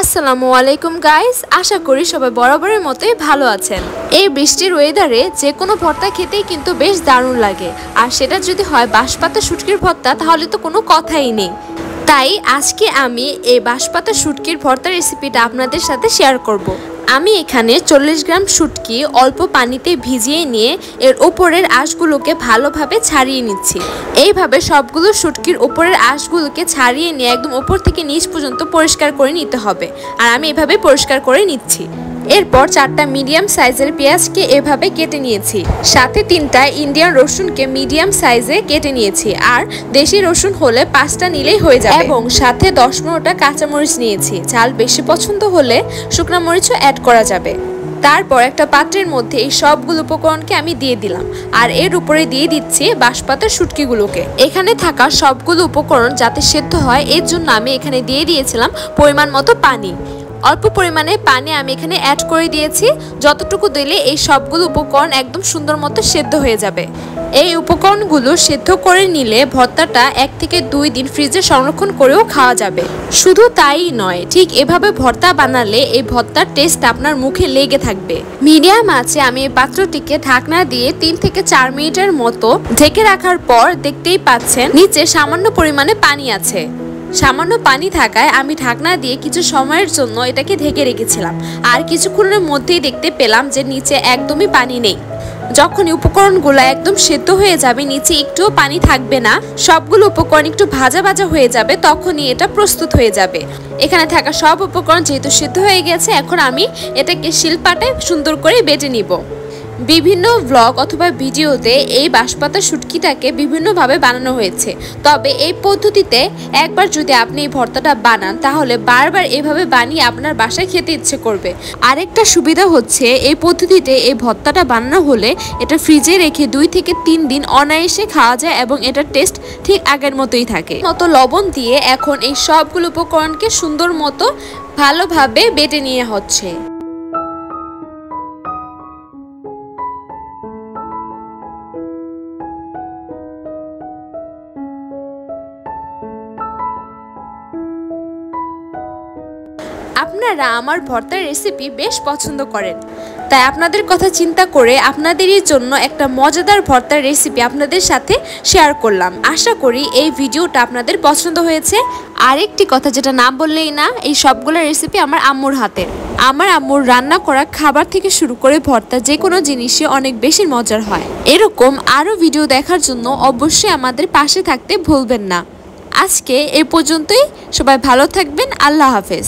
আসসালামু আলাইকুম গাইস, আশা করি সবাই বরাবরের মতোই ভালো আছেন। এই বৃষ্টির ওয়েদারে যে কোনো ভর্তা খেতেই কিন্তু বেশ দারুণ লাগে, আর সেটা যদি হয় বাঁশপাতা শুটকির ভর্তা তাহলে তো কোনো কথাই নেই। তাই আজকে আমি এই বাঁশপাতা শুটকির ভর্তা রেসিপিটা আপনাদের সাথে শেয়ার করব। আমি এখানে 40 গ্রাম শুটকি অল্প পানিতে ভিজিয়ে নিয়ে এর উপরের আঁশগুলোকে ভালোভাবে ছাড়িয়ে নিচ্ছি। এইভাবে সবগুলো শুটকির উপরের আঁশগুলোকে ছাড়িয়ে নিয়ে একদম উপর থেকে নিচ পর্যন্ত পরিষ্কার করে নিতে হবে, আর আমি এভাবে পরিষ্কার করে নিচ্ছি। এরপর 4টা মিডিয়াম সাইজের পেঁয়াজকে এভাবে কেটে নিয়েছি, সাথে 3টা ইন্ডিয়ান রসুনকে মিডিয়াম সাইজে কেটে নিয়েছি, আর দেশি রসুন হলে 5টা নিলেই হয়ে যাবে, এবং সাথে 10-15টা কাঁচামরিচ নিয়েছি। ঝাল বেশি পছন্দ হলে শুকনো মরিচও অ্যাড করা যাবে। তারপর একটা পাত্রের মধ্যে এই সবগুলো উপকরণকে আমি দিয়ে দিলাম, আর এর উপরে দিয়ে দিচ্ছি বাঁশপাতার শুটকিগুলোকে। এখানে থাকা সবগুলো উপকরণ যাতে সেদ্ধ হয় এর জন্য আমি এখানে দিয়ে দিয়েছিলাম পরিমাণ মতো পানি। অল্প পরিমাণে পানি আমি এখানে অ্যাড করে দিয়েছি, যতটুকু দিলে এই সবগুলো উপকরণ একদম সুন্দর মতো সেদ্ধ হয়ে যাবে। এই উপকরণগুলো সেদ্ধ করে নিলে ভর্তাটা 1 থেকে 2 দিন ফ্রিজে সংরক্ষণ করেও খাওয়া যাবে। শুধু তাই নয়, ঠিক এভাবে ভর্তা বানালে এই ভর্তার টেস্ট আপনার মুখে লেগে থাকবে। মিডিয়াম আঁচে আমি এই পাত্রটিকে ঢাকনা দিয়ে 3 থেকে 4 মিনিটের মতো ঢেকে রাখার পর দেখতেই পাচ্ছেন নিচে সামান্য পরিমাণে পানি আছে। সামান্য পানি থাকায় আমি ঢাকনা দিয়ে কিছু সময়ের জন্য এটাকে ঢেকে রেখেছিলাম, আর কিছুক্ষণের মধ্যেই দেখতে পেলাম যে নিচে একদমই পানি নেই। যখনই উপকরণগুলো একদম সেদ্ধ হয়ে যাবে, নিচে একটুও পানি থাকবে না, সবগুলো উপকরণ একটু ভাজা ভাজা হয়ে যাবে, তখনই এটা প্রস্তুত হয়ে যাবে। এখানে থাকা সব উপকরণ যেহেতু সেদ্ধ হয়ে গেছে, এখন আমি এটাকে শিলপাটায় সুন্দর করে বেটে নিব। বিভিন্ন ব্লগ অথবা ভিডিওতে এই বাঁশপাতা শুটকিটাকে বিভিন্নভাবে বানানো হয়েছে, তবে এই পদ্ধতিতে একবার যদি আপনি এই ভর্তাটা বানান তাহলে বারবার এভাবে বানিয়ে আপনার বাসায় খেতে ইচ্ছে করবে। আরেকটা সুবিধা হচ্ছে এই পদ্ধতিতে এই ভর্তাটা বানানো হলে এটা ফ্রিজে রেখে 2 থেকে 3 দিন অনায়াসে খাওয়া যায়, এবং এটার টেস্ট ঠিক আগের মতোই থাকে। লবণ দিয়ে এখন এই সবগুলো উপকরণকে সুন্দর মতো ভালোভাবে বেটে নিয়ে হচ্ছে। আপনারা আমার ভর্তার রেসিপি বেশ পছন্দ করেন, তাই আপনাদের কথা চিন্তা করে আপনাদেরই জন্য একটা মজাদার ভর্তার রেসিপি আপনাদের সাথে শেয়ার করলাম। আশা করি এই ভিডিওটা আপনাদের পছন্দ হয়েছে। আরেকটি কথা যেটা না বললেই না, এই সবগুলো রেসিপি আমার আম্মুর হাতের। আমার আম্মুর রান্না করা খাবার থেকে শুরু করে ভর্তা যে কোনো জিনিসই অনেক বেশি মজার হয়। এরকম আরও ভিডিও দেখার জন্য অবশ্যই আমাদের পাশে থাকতে ভুলবেন না। আজকে এ পর্যন্তই, সবাই ভালো থাকবেন, আল্লাহ হাফেজ।